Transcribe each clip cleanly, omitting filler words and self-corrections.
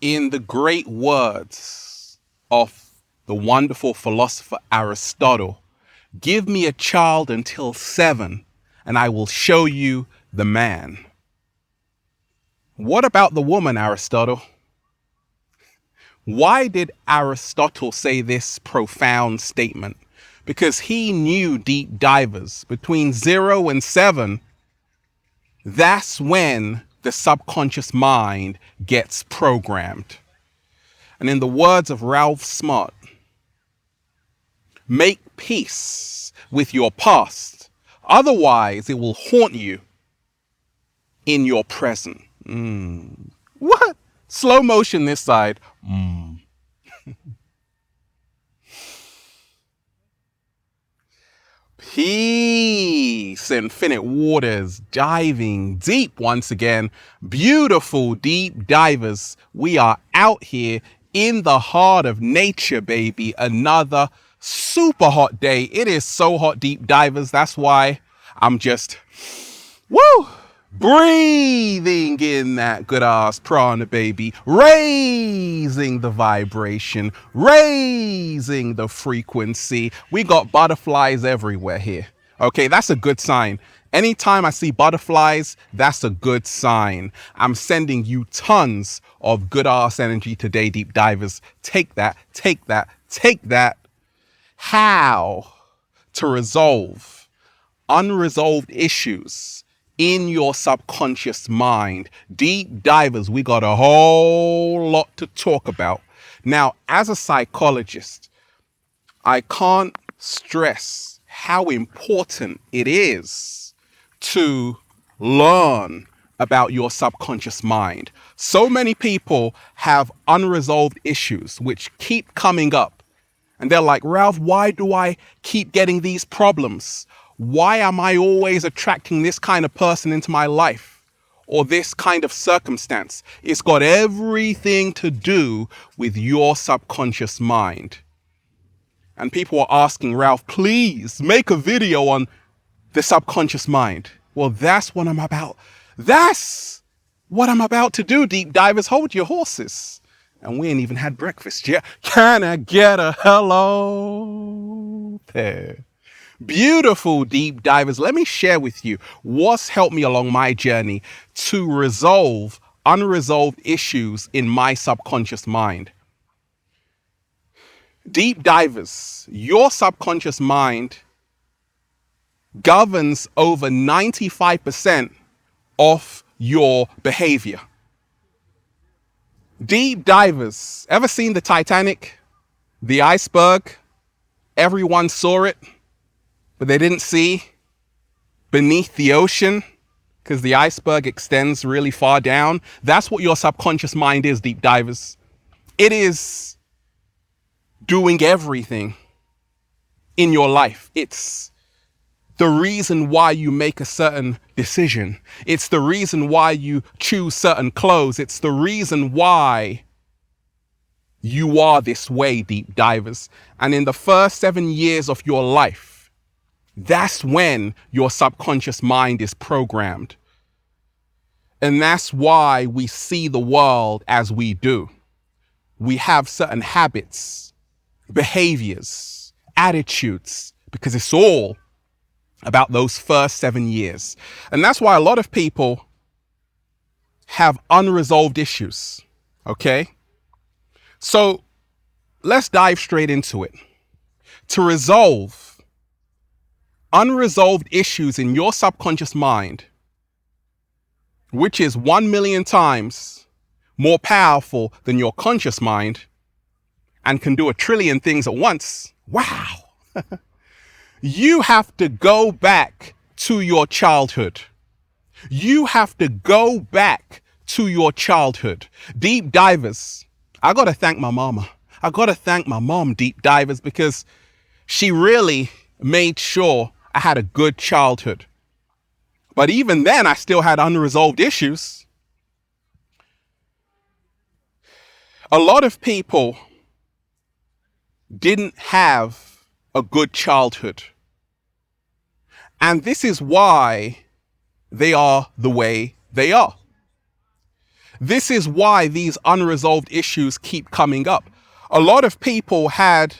In the great words of the wonderful philosopher Aristotle, give me a child until 7, and I will show you the man. What about the woman, Aristotle? Why did Aristotle say this profound statement? Because he knew deep divers between 0 and 7. That's when the subconscious mind gets programmed. And in the words of Ralph Smart, make peace with your past. Otherwise, it will haunt you in your present. What? Slow motion this side. Peace, infinite waters, diving deep once again. Beautiful deep divers. We are out here in the heart of nature, baby. Another super hot day. It is so hot, deep divers. That's why I'm just, woo, breathing in that good ass prana, baby, raising the vibration, raising the frequency. We got butterflies everywhere here. Okay, that's a good sign. Anytime I see butterflies, that's a good sign. I'm sending you tons of good ass energy today, deep divers. Take that, take that, take that. How to resolve unresolved issues in your subconscious mind. Deep divers, we got a whole lot to talk about. Now, as a psychologist, I can't stress how important it is to learn about your subconscious mind. So many people have unresolved issues which keep coming up. And they're like, Ralph, why do I keep getting these problems? Why am I always attracting this kind of person into my life or this kind of circumstance? It's got everything to do with your subconscious mind. And people are asking, Ralph, please make a video on the subconscious mind. Well, that's what I'm about. That's what I'm about to do, deep divers. Hold your horses. And we ain't even had breakfast yet. Can I get a hello there? Beautiful deep divers. Let me share with you what's helped me along my journey to resolve unresolved issues in my subconscious mind. Deep divers, your subconscious mind governs over 95% of your behavior. Deep divers, ever seen the Titanic? The iceberg? Everyone saw it, but they didn't see beneath the ocean because the iceberg extends really far down. That's what your subconscious mind is, deep divers. It is doing everything in your life. It's the reason why you make a certain decision. It's the reason why you choose certain clothes. It's the reason why you are this way, deep divers. And in the first 7 years of your life, that's when your subconscious mind is programmed. And that's why we see the world as we do. We have certain habits, behaviors, attitudes, because it's all about those first 7 years. And that's why a lot of people have unresolved issues. Okay? So let's dive straight into it. To resolve unresolved issues in your subconscious mind, which is 1 million times more powerful than your conscious mind and can do a trillion things at once. Wow. You have to go back to your childhood. You have to go back to your childhood. Deep divers, I got to thank my mama. I got to thank my mom, deep divers, because she really made sure I had a good childhood. But even then, I still had unresolved issues. A lot of people didn't have a good childhood. And this is why they are the way they are. This is why these unresolved issues keep coming up. A lot of people had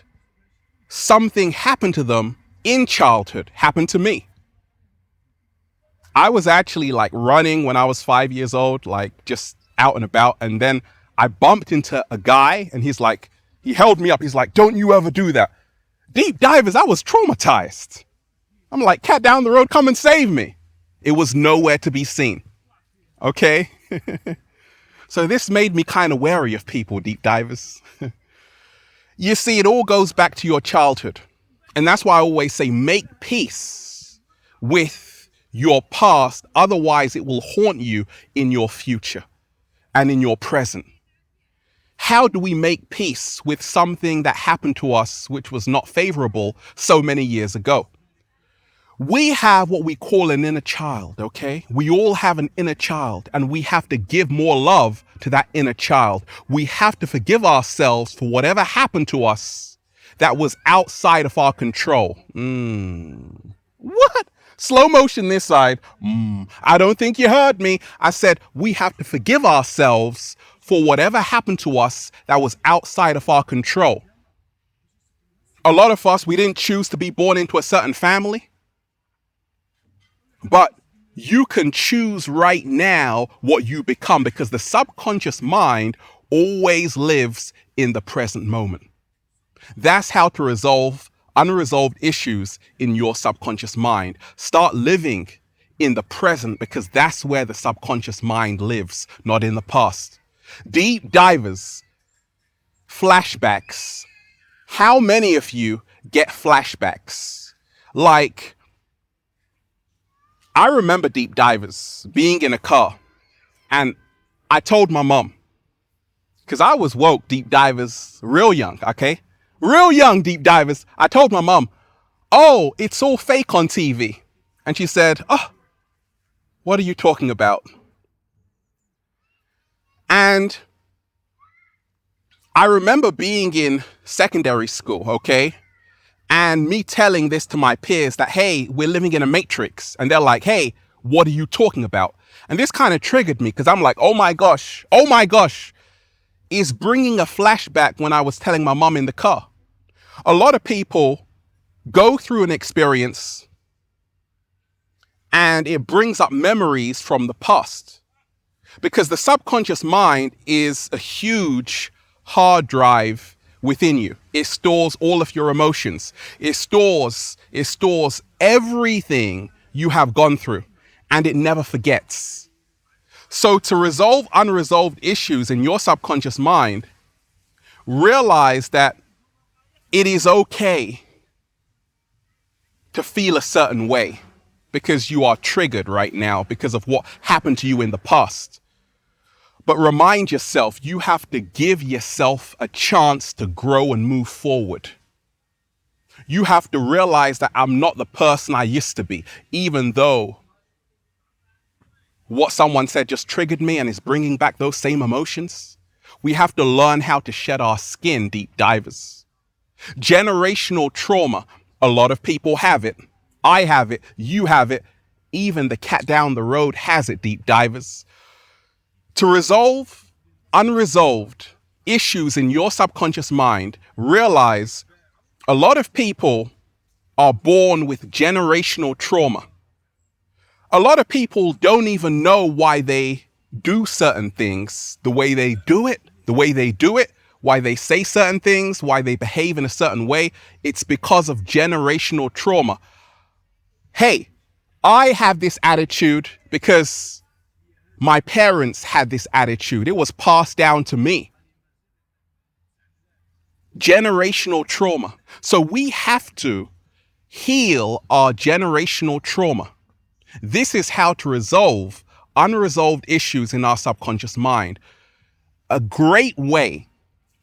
something happen to them in childhood, happen to me. I was actually like running when I was 5 years old, like just out and about. And then I bumped into a guy and he held me up. He's like, don't you ever do that. Deep divers, I was traumatized. I'm like, cat down the road, come and save me. It was nowhere to be seen. Okay. So this made me kind of wary of people, deep divers. You see, it all goes back to your childhood. And that's why I always say, make peace with your past. Otherwise, it will haunt you in your future and in your present. How do we make peace with something that happened to us which was not favorable so many years ago? We have what we call an inner child, okay? We all have an inner child, and we have to give more love to that inner child. We have to forgive ourselves for whatever happened to us that was outside of our control. What? Slow motion this side. I don't think you heard me. I said we have to forgive ourselves for whatever happened to us that was outside of our control. A lot of us, we didn't choose to be born into a certain family. But you can choose right now what you become, because the subconscious mind always lives in the present moment. That's how to resolve unresolved issues in your subconscious mind. Start living in the present, because that's where the subconscious mind lives, not in the past. Deep divers, flashbacks. How many of you get flashbacks? Like, I remember, deep divers, being in a car, and I told my mom, because I was woke, deep divers, real young, okay? Real young, deep divers. I told my mom, oh, it's all fake on TV. And she said, oh, what are you talking about? And I remember being in secondary school, okay? And me telling this to my peers that, hey, we're living in a matrix. And they're like, hey, what are you talking about? And this kind of triggered me, because I'm like, oh my gosh, is bringing a flashback when I was telling my mom in the car. A lot of people go through an experience and it brings up memories from the past, because the subconscious mind is a huge hard drive within you. It stores all of your emotions. It stores everything you have gone through, and it never forgets. So to resolve unresolved issues in your subconscious mind, realize that it is okay to feel a certain way, because you are triggered right now because of what happened to you in the past. But remind yourself, you have to give yourself a chance to grow and move forward. You have to realize that I'm not the person I used to be, even though what someone said just triggered me and is bringing back those same emotions. We have to learn how to shed our skin, deep divers. Generational trauma. A lot of people have it. I have it. You have it. Even the cat down the road has it, deep divers. To resolve unresolved issues in your subconscious mind, realize a lot of people are born with generational trauma. A lot of people don't even know why they do certain things the way they do it, why they say certain things, why they behave in a certain way. It's because of generational trauma. Hey, I have this attitude because my parents had this attitude. It was passed down to me. Generational trauma. So we have to heal our generational trauma. This is how to resolve unresolved issues in our subconscious mind. A great way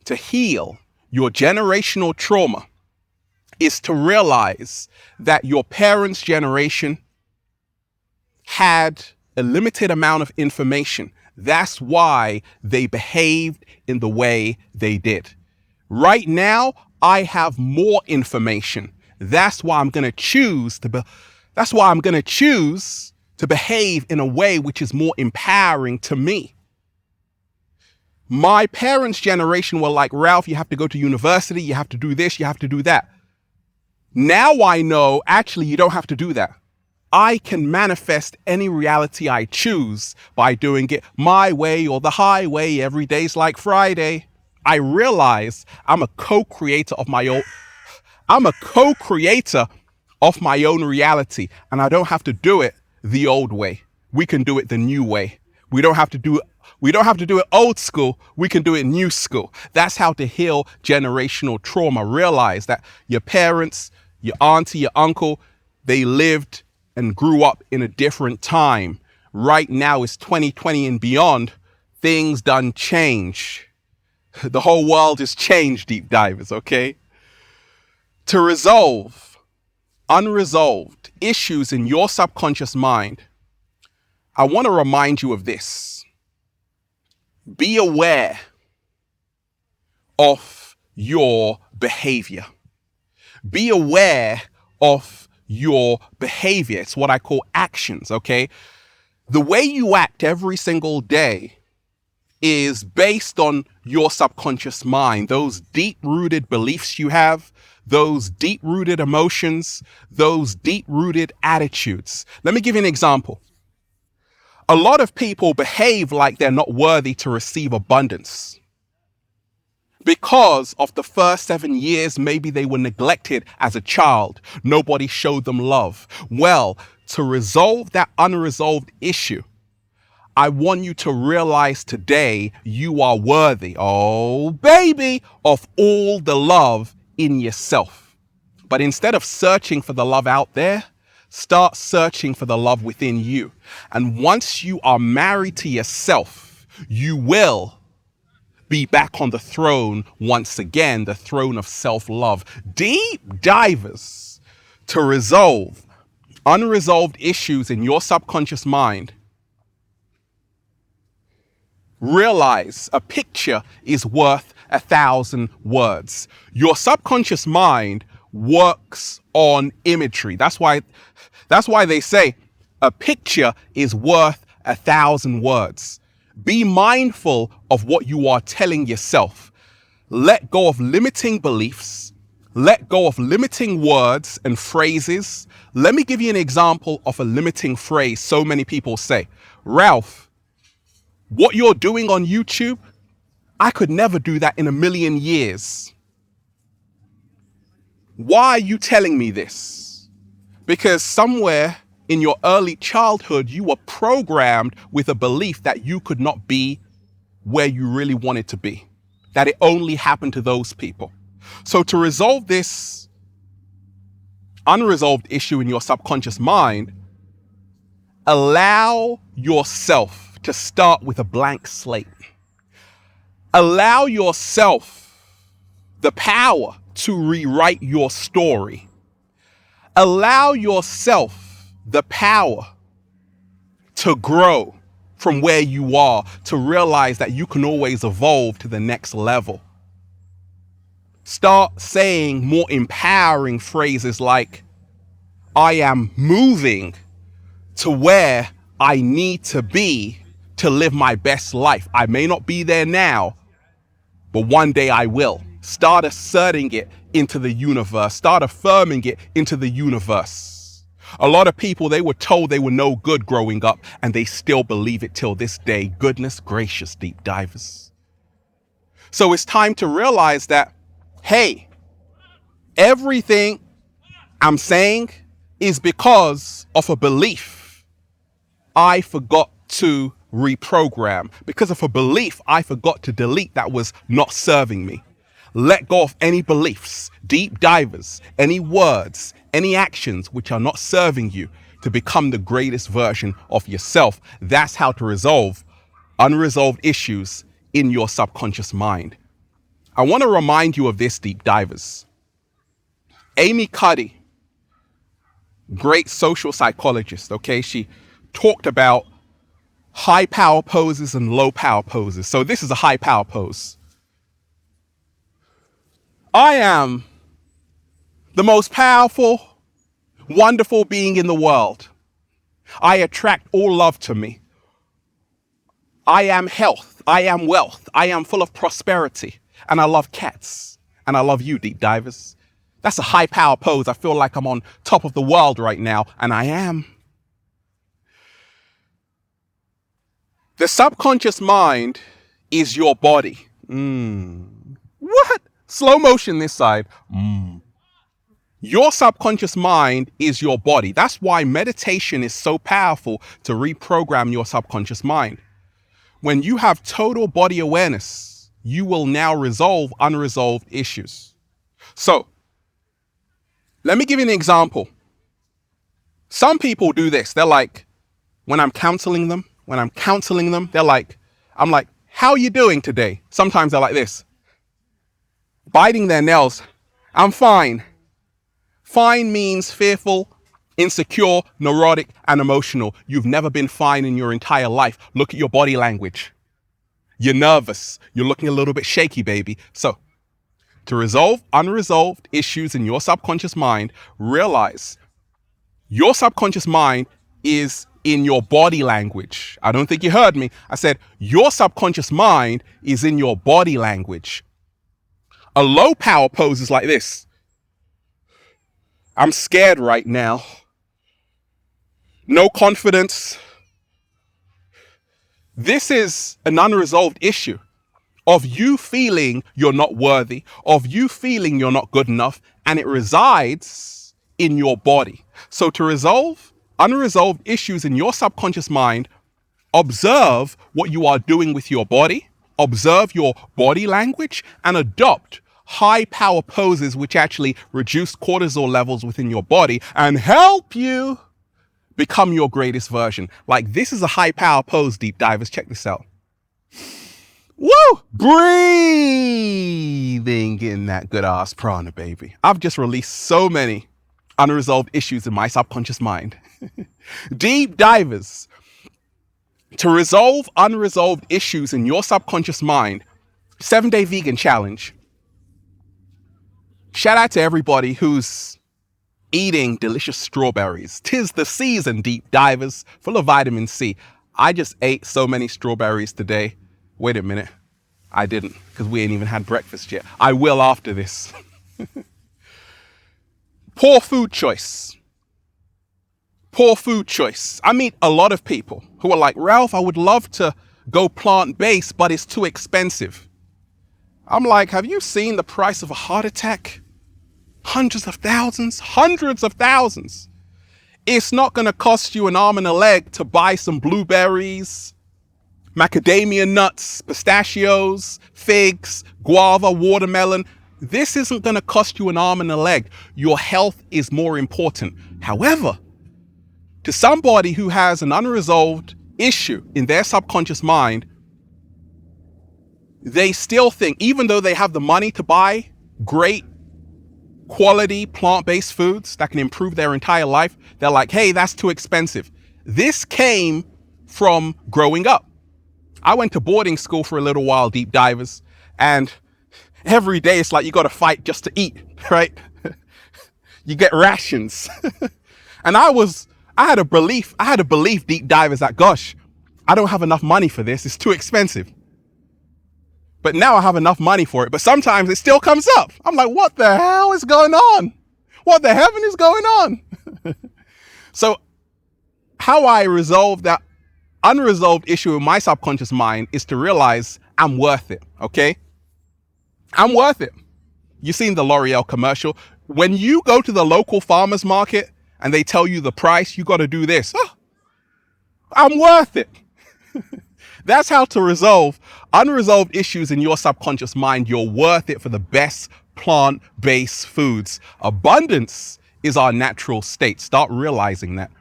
to heal your generational trauma is to realize that your parents' generation had a limited amount of information. That's why they behaved in the way they did. Right now, I have more information. That's why I'm going to choose to behave in a way which is more empowering to me. My parents' generation were like, Ralph, you have to go to university, you have to do this, you have to do that. Now I know, actually, you don't have to do that. I can manifest any reality I choose by doing it my way or the highway. Every day's like Friday. I realize I'm a co-creator of my own reality, and I don't have to do it the old way. We can do it the new way. We don't have to do it old school. We can do it new school. That's how to heal generational trauma. Realize that your parents, your auntie, your uncle, they lived and grew up in a different time. Right now it's 2020 and beyond. Things done change. The whole world has changed, deep divers, okay? To resolve unresolved issues in your subconscious mind, I want to remind you of this. Be aware of your behavior. Be aware of your behavior. It's what I call actions, okay? The way you act every single day is based on your subconscious mind, those deep-rooted beliefs you have, those deep-rooted emotions, those deep-rooted attitudes. Let me give you an example. A lot of people behave like they're not worthy to receive abundance because of the first 7 years, maybe they were neglected as a child. Nobody showed them love. Well, to resolve that unresolved issue, I want you to realize today you are worthy, oh baby, of all the love in yourself. But instead of searching for the love out there, start searching for the love within you. And once you are married to yourself, you will be back on the throne once again, the throne of self-love. Deep divers, to resolve unresolved issues in your subconscious mind, realize a picture is worth 1,000 words. Your subconscious mind works on imagery. That's why they say a picture is worth 1,000 words. Be mindful of what you are telling yourself. Let go of limiting beliefs. Let go of limiting words and phrases. Let me give you an example of a limiting phrase so many people say. Ralph, what you're doing on YouTube, I could never do that in a million years. Why are you telling me this? Because somewhere in your early childhood, you were programmed with a belief that you could not be where you really wanted to be, that it only happened to those people. So to resolve this unresolved issue in your subconscious mind, allow yourself to start with a blank slate. Allow yourself the power to rewrite your story. Allow yourself the power to grow from where you are, to realize that you can always evolve to the next level. Start saying more empowering phrases like, I am moving to where I need to be to live my best life. I may not be there now, but one day I will. Start asserting it into the universe. Start affirming it into the universe. A lot of people, they were told they were no good growing up, and they still believe it till this day. Goodness gracious, deep divers. So it's time to realize that, hey, everything I'm saying is because of a belief I forgot to reprogram. Because of a belief I forgot to delete that was not serving me. Let go of any beliefs, deep divers, any words, any actions which are not serving you to become the greatest version of yourself. That's how to resolve unresolved issues in your subconscious mind. I want to remind you of this, deep divers. Amy Cuddy, great social psychologist, okay? She talked about high power poses and low power poses. So this is a high power pose. I am the most powerful, wonderful being in the world. I attract all love to me. I am health. I am wealth. I am full of prosperity. And I love cats. And I love you, deep divers. That's a high power pose. I feel like I'm on top of the world right now. And I am. The subconscious mind is your body. What? Slow motion this side. Your subconscious mind is your body. That's why meditation is so powerful to reprogram your subconscious mind. When you have total body awareness, you will now resolve unresolved issues. So, let me give you an example. Some people do this. They're like, when I'm counseling them, they're like, I'm like, how are you doing today? Sometimes they're like this, biting their nails. I'm fine. Fine means fearful, insecure, neurotic, and emotional. You've never been fine in your entire life. Look at your body language. You're nervous. You're looking a little bit shaky, baby. So, to resolve unresolved issues in your subconscious mind, realize your subconscious mind is in your body language. I don't think you heard me. I said your subconscious mind is in your body language. A low power pose is like this. I'm scared right now. No confidence. This is an unresolved issue of you feeling you're not worthy, of you feeling you're not good enough, and it resides in your body. So to resolve unresolved issues in your subconscious mind, observe what you are doing with your body, observe your body language, and adopt high power poses which actually reduce cortisol levels within your body and help you become your greatest version. Like, this is a high power pose, deep divers. Check this out. Woo! Breathing in that good ass prana, baby. I've just released so many unresolved issues in my subconscious mind. Deep divers, to resolve unresolved issues in your subconscious mind, 7-day vegan challenge. Shout out to everybody who's eating delicious strawberries. 'Tis the season, deep divers, full of vitamin C. I just ate so many strawberries today. Wait a minute. I didn't, because we ain't even had breakfast yet. I will after this. Poor food choice. Poor food choice. I meet a lot of people who are like, Ralph, I would love to go plant-based, but it's too expensive. I'm like, have you seen the price of a heart attack? Hundreds of thousands. It's not going to cost you an arm and a leg to buy some blueberries, macadamia nuts, pistachios, figs, guava, watermelon. This isn't going to cost you an arm and a leg. Your health is more important. However, to somebody who has an unresolved issue in their subconscious mind, they still think, even though they have the money to buy great quality plant-based foods that can improve their entire life, they're like, hey, that's too expensive. This came from growing up. I went to boarding school for a little while, deep divers, and every day it's like you got to fight just to eat, right? You get rations. And I had a belief, deep divers, that, gosh, I don't have enough money for this. It's too expensive. But now I have enough money for it. But sometimes it still comes up. I'm like, what the hell is going on? What the heaven is going on? So how I resolve that unresolved issue in my subconscious mind is to realize I'm worth it, okay? I'm worth it. You've seen the L'Oreal commercial. When you go to the local farmer's market and they tell you the price, you got to do this. Oh, I'm worth it. That's how to resolve unresolved issues in your subconscious mind. You're worth it for the best plant-based foods. Abundance is our natural state. Start realizing that.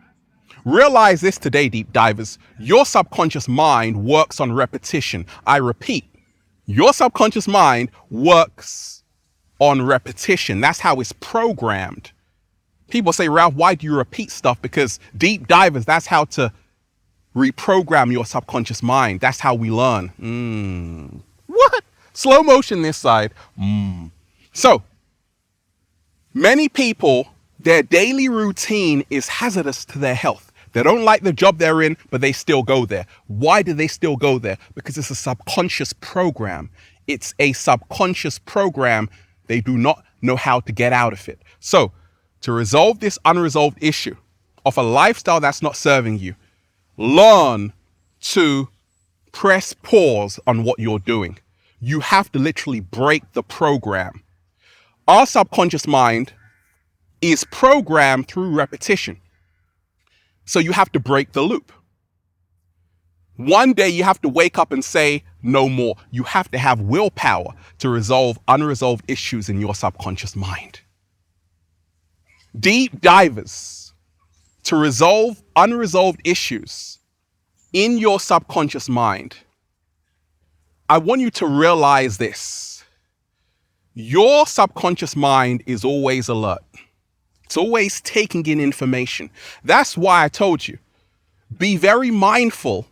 Realize this today, deep divers. Your subconscious mind works on repetition. I repeat, your subconscious mind works on repetition. That's how it's programmed. People say, Ralph, why do you repeat stuff? Because deep divers, that's how to reprogram your subconscious mind. That's how we learn. What? Slow motion this side. So, many people, their daily routine is hazardous to their health. They don't like the job they're in, but they still go there. Why do they still go there? Because it's a subconscious program. It's a subconscious program. They do not know how to get out of it. So to resolve this unresolved issue of a lifestyle that's not serving you, learn to press pause on what you're doing. You have to literally break the program. Our subconscious mind is programmed through repetition. So you have to break the loop. One day you have to wake up and say, no more. You have to have willpower to resolve unresolved issues in your subconscious mind. Deep divers, to resolve unresolved issues in your subconscious mind, I want you to realize this. Your subconscious mind is always alert. It's always taking in information. That's why I told you, be very mindful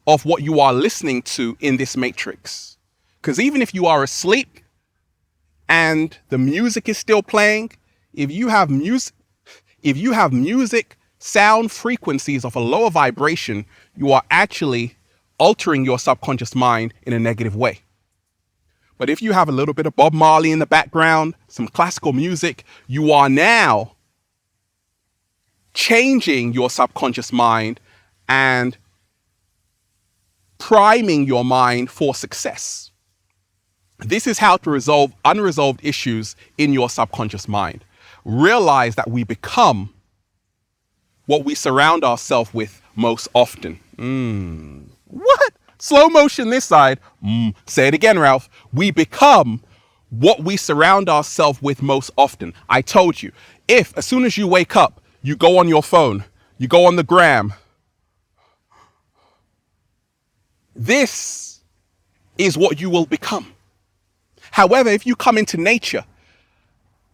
of what you are listening to in this matrix. Because even if you are asleep and the music is still playing, if you have music sound frequencies of a lower vibration, you are actually altering your subconscious mind in a negative way. But if you have a little bit of Bob Marley in the background, some classical music, you are now changing your subconscious mind and priming your mind for success. This is how to resolve unresolved issues in your subconscious mind. Realize that we become what we surround ourselves with most often. What? Slow motion this side. Say it again, Ralph. We become what we surround ourselves with most often. I told you, if as soon as you wake up, you go on your phone, you go on the gram, this is what you will become. However, if you come into nature,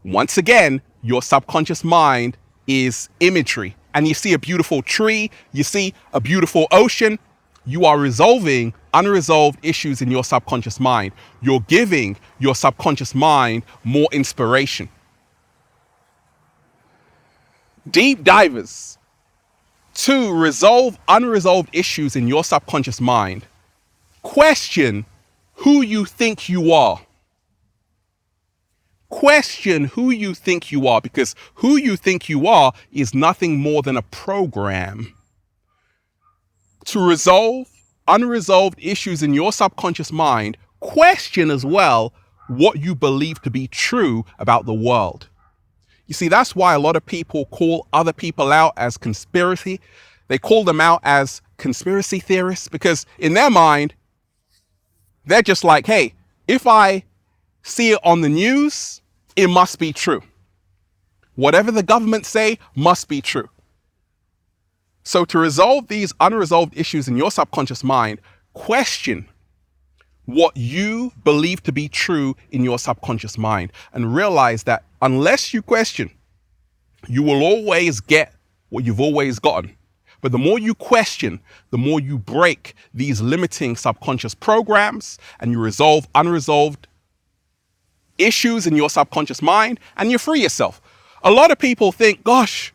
once again, your subconscious mind is imagery. And you see a beautiful tree, you see a beautiful ocean, you are resolving unresolved issues in your subconscious mind. You're giving your subconscious mind more inspiration. Deep divers, to resolve unresolved issues in your subconscious mind, question who you think you are. Question who you think you are, because who you think you are is nothing more than a program. To resolve unresolved issues in your subconscious mind, question as well what you believe to be true about the world. You see, that's why a lot of people call other people out as conspiracy. They call them out as conspiracy theorists because in their mind, they're just like, hey, if I see it on the news, it must be true. Whatever the government say must be true. So to resolve these unresolved issues in your subconscious mind, question what you believe to be true in your subconscious mind and realize that unless you question, you will always get what you've always gotten. But the more you question, the more you break these limiting subconscious programs and you resolve unresolved issues in your subconscious mind and you free yourself. A lot of people think, gosh,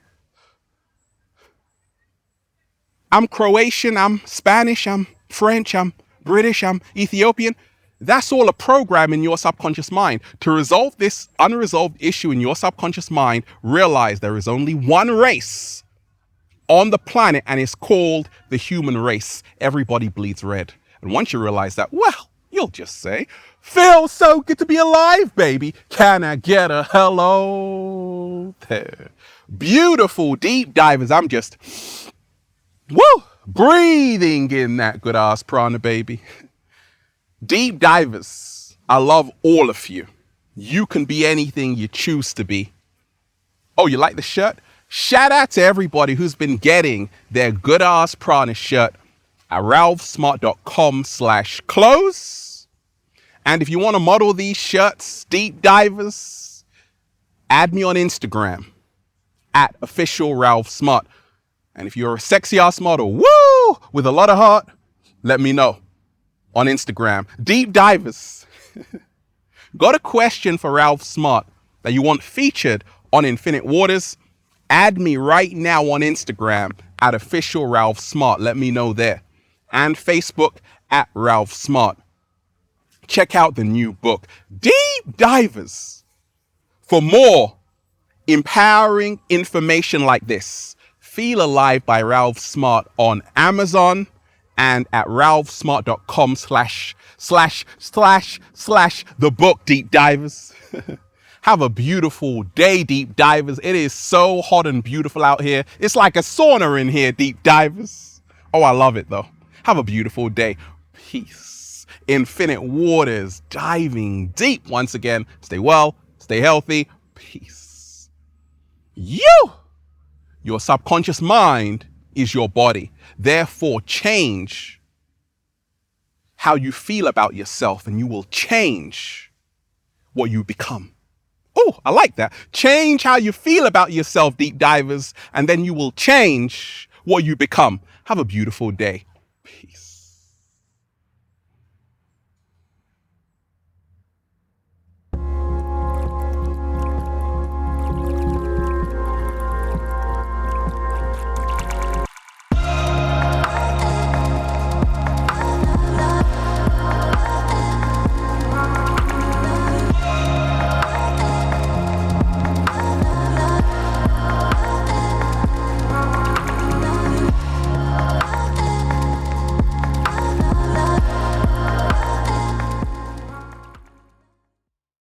I'm Croatian, I'm Spanish, I'm French, I'm British, I'm Ethiopian. That's all a program in your subconscious mind. To resolve this unresolved issue in your subconscious mind, realize there is only one race on the planet and it's called the human race. Everybody bleeds red. And once you realize that, well, you'll just say, feels so good to be alive, baby. Can I get a hello there? Beautiful deep divers. I'm just, breathing in that good ass prana, baby. Deep divers, I love all of you. You can be anything you choose to be. Oh, you like the shirt? Shout out to everybody who's been getting their good ass prana shirt at ralphsmart.com/clothes. And if you want to model these shirts, deep divers, add me on Instagram at official Ralph Smart. And if you're a sexy ass model, with a lot of heart, let me know on Instagram. Deep divers, got a question for Ralph Smart that you want featured on Infinite Waters? Add me right now on Instagram at official Ralph Smart. Let me know there. And Facebook at Ralph Smart. Check out the new book, Deep Divers. For more empowering information like this, Feel Alive by Ralph Smart on Amazon and at ralphsmart.com/the book, Deep Divers. Have a beautiful day, Deep Divers. It is so hot and beautiful out here. It's like a sauna in here, Deep Divers. Oh, I love it though. Have a beautiful day. Peace. Infinite waters, diving deep once again. Stay well, stay healthy. Peace. Your subconscious mind is your body. Therefore, change how you feel about yourself and you will change what you become. Oh, I like that. Change how you feel about yourself, Deep Divers, and then you will change what you become. Have a beautiful day. Peace.